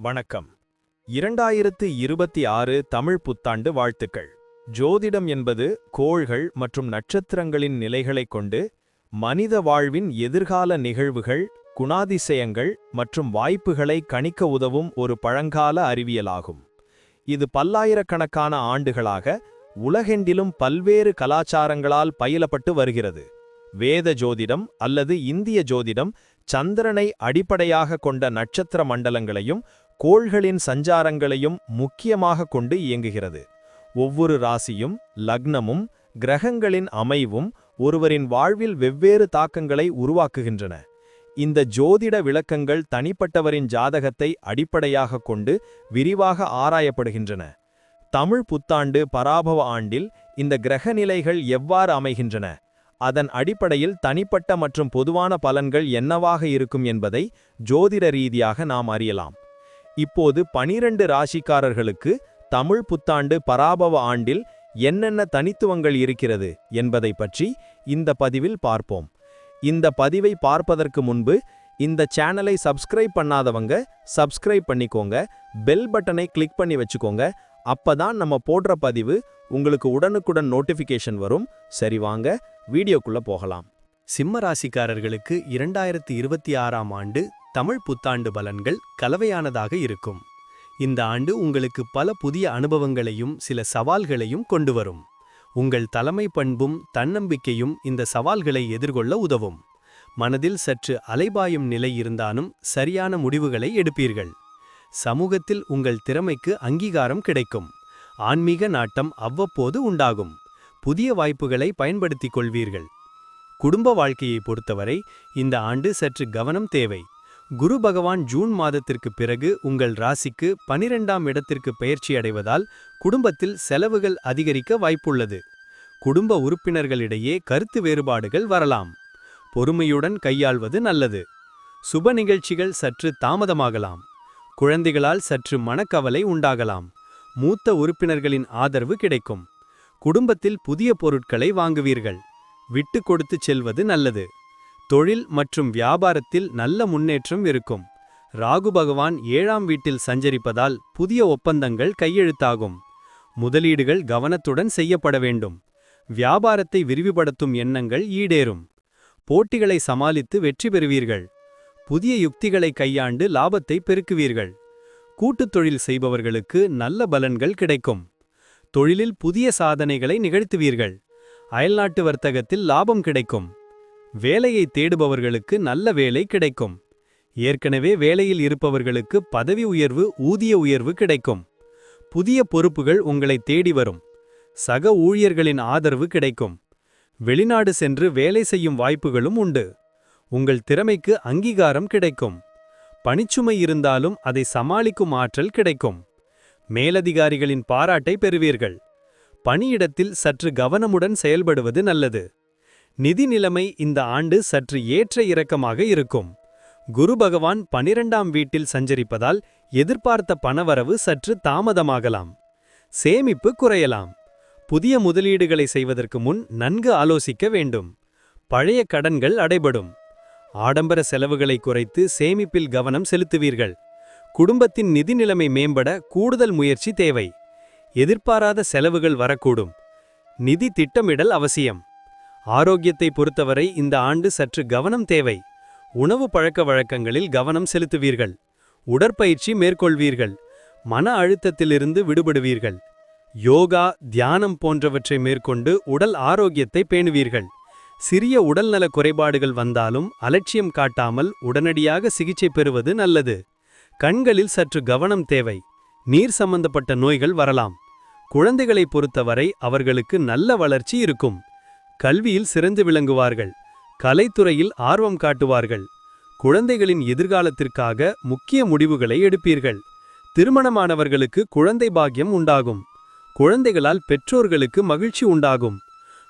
வணக்கம். 2026 தமிழ் புத்தாண்டு வாழ்த்துக்கள். ஜோதிடம் என்பது கோள்கள் மற்றும் நட்சத்திரங்களின் நிலைகளைக் கொண்டு மனித வாழ்வின் எதிர்கால நிகழ்வுகள், குணாதிசயங்கள் மற்றும் வாய்ப்புகளை கணிக்க உதவும் ஒரு பழங்கால அறிவியலாகும். இது பல்லாயிரக்கணக்கான ஆண்டுகளாக உலகெங்கிலும் பல்வேறு கலாச்சாரங்களால் பயிலப்பட்டு வருகிறது. வேத ஜோதிடம் அல்லது இந்திய ஜோதிடம் சந்திரனை அடிப்படையாக கொண்ட நட்சத்திர மண்டலங்களையும் கோள்களின் சஞ்சாரங்களையும் முக்கியமாக கொண்டு இயங்குகிறது. ஒவ்வொரு ராசியும் லக்னமும் கிரகங்களின் அமைவும் ஒருவரின் வாழ்வில் வெவ்வேறு தாக்கங்களை உருவாக்குகின்றன. இந்த ஜோதிட விளக்கங்கள் தனிப்பட்டவரின் ஜாதகத்தை அடிப்படையாக கொண்டு விரிவாக ஆராயப்படுகின்றன. தமிழ் புத்தாண்டு பராபவ ஆண்டில் இந்த கிரகநிலைகள் எவ்வாறு அமைகின்றன, அதன் அடிப்படையில் தனிப்பட்ட மற்றும் பொதுவான பலன்கள் என்னவாக இருக்கும் என்பதை ஜோதிட ரீதியாக நாம் அறியலாம். இப்போது 12 ராசிக்காரர்களுக்கு தமிழ் புத்தாண்டு பராபவ ஆண்டில் என்னென்ன தனித்துவங்கள் இருக்கிறது என்பதை பற்றி இந்த பதிவில் பார்ப்போம். இந்த பதிவை பார்ப்பதற்கு முன்பு இந்த சேனலை சப்ஸ்கிரைப் பண்ணாதவங்க சப்ஸ்கிரைப் பண்ணிக்கோங்க, பெல் பட்டனை கிளிக் பண்ணி வச்சுக்கோங்க. அப்பதான் நம்ம போடுற பதிவு உங்களுக்கு உடனுக்குடன் நோட்டிஃபிகேஷன் வரும். சரி, வாங்க வீடியோக்குள்ள போகலாம். சிம்ம ராசிக்காரர்களுக்கு 2026ஆம் ஆண்டு தமிழ் புத்தாண்டு பலன்கள் கலவையானதாக இருக்கும். இந்த ஆண்டு உங்களுக்கு பல புதிய அனுபவங்களையும் சில சவால்களையும் கொண்டு வரும். உங்கள் தலைமை பண்பும் தன்னம்பிக்கையும் இந்த சவால்களை எதிர்கொள்ள உதவும். மனதில் சற்று அலைபாயும் நிலை இருந்தாலும் சரியான முடிவுகளை எடுப்பீர்கள். சமூகத்தில் உங்கள் திறமைக்கு அங்கீகாரம் கிடைக்கும். ஆன்மீக நாட்டம் அவ்வப்போது உண்டாகும். புதிய வாய்ப்புகளை பயன்படுத்திக் கொள்வீர்கள். குடும்ப வாழ்க்கையை பொறுத்தவரை இந்த ஆண்டு சற்று கவனம் தேவை. குரு பகவான் ஜூன் மாதத்திற்கு பிறகு உங்கள் ராசிக்கு 12ஆம் இடத்திற்கு பெயர்ச்சி அடைவதால் குடும்பத்தில் செலவுகள் அதிகரிக்க வாய்ப்புள்ளது. குடும்ப உறுப்பினர்களிடையே கருத்து வேறுபாடுகள் வரலாம். பொறுமையுடன் கையாள்வது நல்லது. சுப நிகழ்ச்சிகள் சற்று தாமதமாகலாம். குழந்தைகளால் சற்று மனக்கவலை உண்டாகலாம். மூத்த உறுப்பினர்களின் ஆதரவு கிடைக்கும். குடும்பத்தில் புதிய பொருட்களை வாங்குவீர்கள். விட்டு கொடுத்து செல்வது நல்லது. தொழில் மற்றும் வியாபாரத்தில் நல்ல முன்னேற்றம் இருக்கும். ராகு பகவான் 7ஆம் வீட்டில் சஞ்சரிப்பதால் புதிய ஒப்பந்தங்கள் கையெழுத்தாகும். முதலீடுகள் கவனத்துடன் செய்யப்பட வேண்டும். வியாபாரத்தை விரிவுபடுத்தும் எண்ணங்கள் ஈடேறும். போட்டிகளை சமாளித்து வெற்றி பெறுவீர்கள். புதிய யுக்திகளை கையாண்டு லாபத்தை பெருக்குவீர்கள். கூட்டுத் தொழில் செய்பவர்களுக்கு நல்ல பலன்கள் கிடைக்கும். தொழிலில் புதிய சாதனைகளை நிகழ்த்துவீர்கள். அயல்நாட்டு வர்த்தகத்தில் லாபம் கிடைக்கும். வேலையை தேடுபவர்களுக்கு நல்ல வேலை கிடைக்கும். ஏற்கனவே வேலையில் இருப்பவர்களுக்கு பதவி உயர்வு, ஊதிய உயர்வு கிடைக்கும். புதிய பொறுப்புகள் உங்களை தேடி வரும். சக ஊழியர்களின் ஆதரவு கிடைக்கும். வெளிநாடு சென்று வேலை செய்யும் வாய்ப்புகளும் உண்டு. உங்கள் திறமைக்கு அங்கீகாரம் கிடைக்கும். பணிச்சுமை இருந்தாலும் அதை சமாளிக்கும் ஆற்றல் கிடைக்கும். மேலதிகாரிகளின் பாராட்டை பெறுவீர்கள். பணியிடத்தில் சற்று கவனமுடன் செயல்படுவது நல்லது. நிதி நிலைமை இந்த ஆண்டு சற்று ஏற்ற இறக்கமாக இருக்கும். குரு பகவான் 12ஆம் வீட்டில் சஞ்சரிப்பதால் எதிர்பார்த்த பணவரவு சற்று தாமதமாகலாம். சேமிப்பு குறையலாம். புதிய முதலீடுகளை செய்வதற்கு முன் நன்கு ஆலோசிக்க வேண்டும். பழைய கடன்கள் அடைபடும். ஆடம்பர செலவுகளை குறைத்து சேமிப்பில் கவனம் செலுத்துவீர்கள். குடும்பத்தின் நிதி நிலைமை மேம்பட கூடுதல் முயற்சி தேவை. எதிர்பாராத செலவுகள் வரக்கூடும். நிதி திட்டமிடல் அவசியம். ஆரோக்கியத்தை பொறுத்தவரை இந்த ஆண்டு சற்று கவனம் தேவை. உணவு பழக்க வழக்கங்களில் கவனம் செலுத்துவீர்கள். உடற்பயிற்சி மேற்கொள்வீர்கள். மன அழுத்தத்திலிருந்து விடுபடுவீர்கள். யோகா, தியானம் போன்றவற்றை மேற்கொண்டு உடல் ஆரோக்கியத்தை பேணுவீர்கள். சிறிய உடல்நல குறைபாடுகள் வந்தாலும் அலட்சியம் காட்டாமல் உடனடியாக சிகிச்சை பெறுவது நல்லது. கண்களில் சற்று கவனம் தேவை. நீர் சம்பந்தப்பட்ட நோய்கள் வரலாம். குழந்தைகளை பொறுத்தவரை அவர்களுக்கு நல்ல வளர்ச்சி இருக்கும். கல்வியில் சிறந்து விளங்குவார்கள். கலைத்துறையில் ஆர்வம் காட்டுவார்கள். குழந்தைகளின் எதிர்காலத்திற்காக முக்கிய முடிவுகளை எடுப்பீர்கள். திருமணமானவர்களுக்கு குழந்தை பாக்கியம் உண்டாகும். குழந்தைகளால் பெற்றோர்களுக்கு மகிழ்ச்சி உண்டாகும்.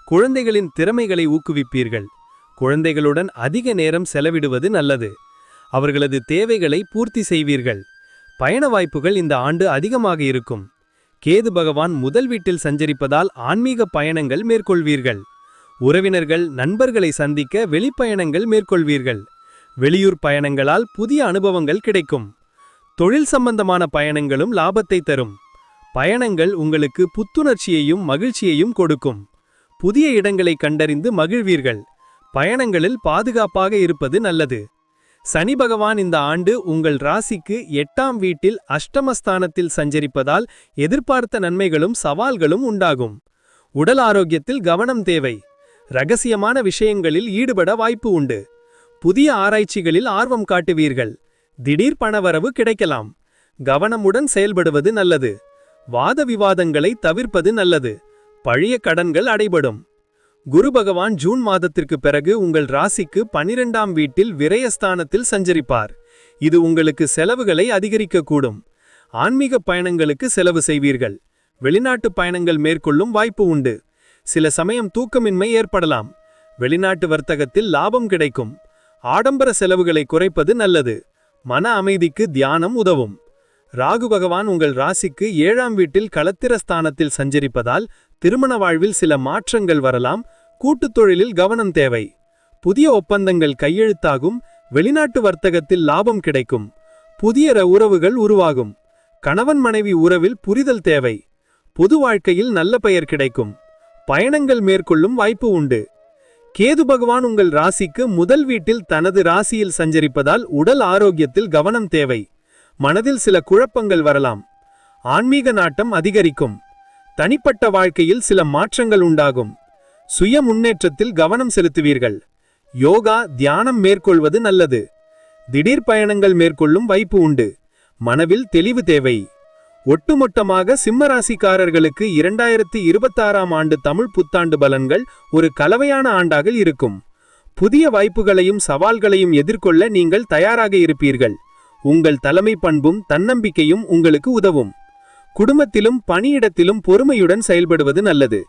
குழந்தைகளின் திறமைகளை ஊக்குவிப்பீர்கள். குழந்தைகளுடன் அதிக நேரம் செலவிடுவது நல்லது. அவர்களது தேவைகளை பூர்த்தி செய்வீர்கள். பயண வாய்ப்புகள் இந்த ஆண்டு அதிகமாக இருக்கும். கேது பகவான் முதல் வீட்டில் சஞ்சரிப்பதால் ஆன்மீக பயணங்கள் மேற்கொள்வீர்கள். உறவினர்கள், நண்பர்களை சந்திக்க வெளிப்பயணங்கள் மேற்கொள்வீர்கள். வெளியூர் பயணங்களால் புதிய அனுபவங்கள் கிடைக்கும். தொழில் சம்பந்தமான பயணங்களும் லாபத்தை தரும். பயணங்கள் உங்களுக்கு புத்துணர்ச்சியையும் மகிழ்ச்சியையும் கொடுக்கும். புதிய இடங்களை கண்டறிந்து மகிழ்வீர்கள். பயணங்களில் பாதுகாப்பாக இருப்பது நல்லது. சனி பகவான் இந்த ஆண்டு உங்கள் ராசிக்கு 8ஆம் வீட்டில் அஷ்டமஸ்தானத்தில் சஞ்சரிப்பதால் எதிர்பார்த்த நன்மைகளும் சவால்களும் உண்டாகும். உடல் ஆரோக்கியத்தில் கவனம் தேவை. ரகசியமான விஷயங்களில் ஈடுபட வாய்ப்பு உண்டு. புதிய ஆராய்ச்சிகளில் ஆர்வம் காட்டுவீர்கள். திடீர் பணவரவு கிடைக்கலாம். கவனமுடன் செயல்படுவது நல்லது. வாத விவாதங்களை தவிர்ப்பது நல்லது. பழைய கடன்கள் அடைபடும். குரு பகவான் ஜூன் மாதத்திற்கு பிறகு உங்கள் ராசிக்கு 12ஆம் வீட்டில் விரயஸ்தானத்தில் சஞ்சரிப்பார். இது உங்களுக்கு செலவுகளை அதிகரிக்கக்கூடும். ஆன்மீக பயணங்களுக்கு செலவு செய்வீர்கள். வெளிநாட்டு பயணங்கள் மேற்கொள்ளும் வாய்ப்பு உண்டு. சில சமயம் தூக்கமின்மை ஏற்படலாம். வெளிநாட்டு வர்த்தகத்தில் லாபம் கிடைக்கும். ஆடம்பர செலவுகளை குறைப்பது நல்லது. மன அமைதிக்கு தியானம் உதவும். ராகு பகவான் உங்கள் ராசிக்கு 7ஆம் வீட்டில் களத்திரஸ்தானத்தில் சஞ்சரிப்பதால் திருமண வாழ்வில் சில மாற்றங்கள் வரலாம். கூட்டுத் தொழிலில் கவனம் தேவை. புதிய ஒப்பந்தங்கள் கையெழுத்தாகும். வெளிநாட்டு வர்த்தகத்தில் லாபம் கிடைக்கும். புதிய உறவுகள் உருவாகும். கணவன் மனைவி உறவில் புரிதல் தேவை. பொது வாழ்க்கையில் நல்ல பெயர் கிடைக்கும். பயணங்கள் மேற்கொள்ளும் வாய்ப்பு உண்டு. கேது பகவான் உங்கள் ராசிக்கு முதல் வீட்டில் தனது ராசியில் சஞ்சரிப்பதால் உடல் ஆரோக்கியத்தில் கவனம் தேவை. மனதில் சில குழப்பங்கள் வரலாம். ஆன்மீக நாட்டம் அதிகரிக்கும். தனிப்பட்ட வாழ்க்கையில் சில மாற்றங்கள் உண்டாகும். சுய முன்னேற்றத்தில் கவனம் செலுத்துவீர்கள். யோகா தியானம் மேற்கொள்வது நல்லது. திடீர் பயணங்கள் மேற்கொள்ளும் வாய்ப்பு உண்டு. மனவில் தெளிவு தேவை. ஒட்டுமொத்தமாக சிம்மராசிக்காரர்களுக்கு 2026ஆம் ஆண்டு தமிழ் புத்தாண்டு பலன்கள் ஒரு கலவையான ஆண்டாக இருக்கும். புதிய வாய்ப்புகளையும் சவால்களையும் எதிர்கொள்ள நீங்கள் தயாராக இருப்பீர்கள். உங்கள் தலைமை பண்பும் தன்னம்பிக்கையும் உங்களுக்கு உதவும். குடும்பத்திலும் பணியிடத்திலும் பொறுமையுடன் செயல்படுவது நல்லது.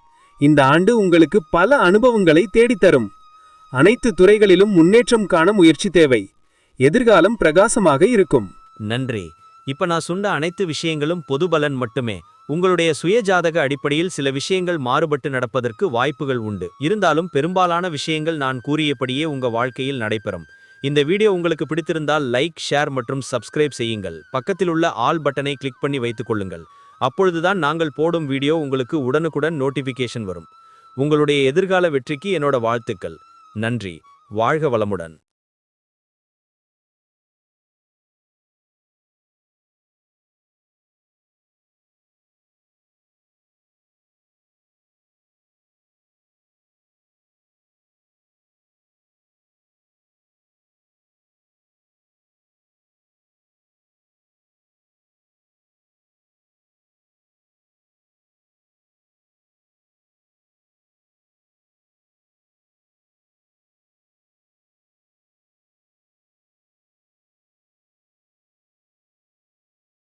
இந்த ஆண்டு உங்களுக்கு பல அனுபவங்களை தேடித்தரும். அனைத்து துறைகளிலும் முன்னேற்றம் காண முயற்சி தேவை. எதிர்காலம் பிரகாசமாக இருக்கும். நன்றி. இப்ப நான் சொன்ன அனைத்து விஷயங்களும் பொது பலன் மட்டுமே. உங்களுடைய சுயஜாதக அடிப்படையில் சில விஷயங்கள் மாறுபட்டு நடப்பதற்கு வாய்ப்புகள் உண்டு. இருந்தாலும் பெரும்பாலான விஷயங்கள் நான் கூறியபடியே உங்க வாழ்க்கையில் நடைபெறும். இந்த வீடியோ உங்களுக்கு பிடித்திருந்தால் லைக், ஷேர் மற்றும் சப்ஸ்கிரைப் செய்யுங்கள். பக்கத்தில் உள்ள ஆல் பட்டனை கிளிக் பண்ணி வைத்துக் கொள்ளுங்கள். அப்பொழுதுதான் நாங்கள் போடும் வீடியோ உங்களுக்கு உடனுக்குடன் நோட்டிபிகேஷன் வரும். உங்களுடைய எதிர்கால வெற்றிக்கு என்னோட வாழ்த்துக்கள். நன்றி. வாழ்க வளமுடன்.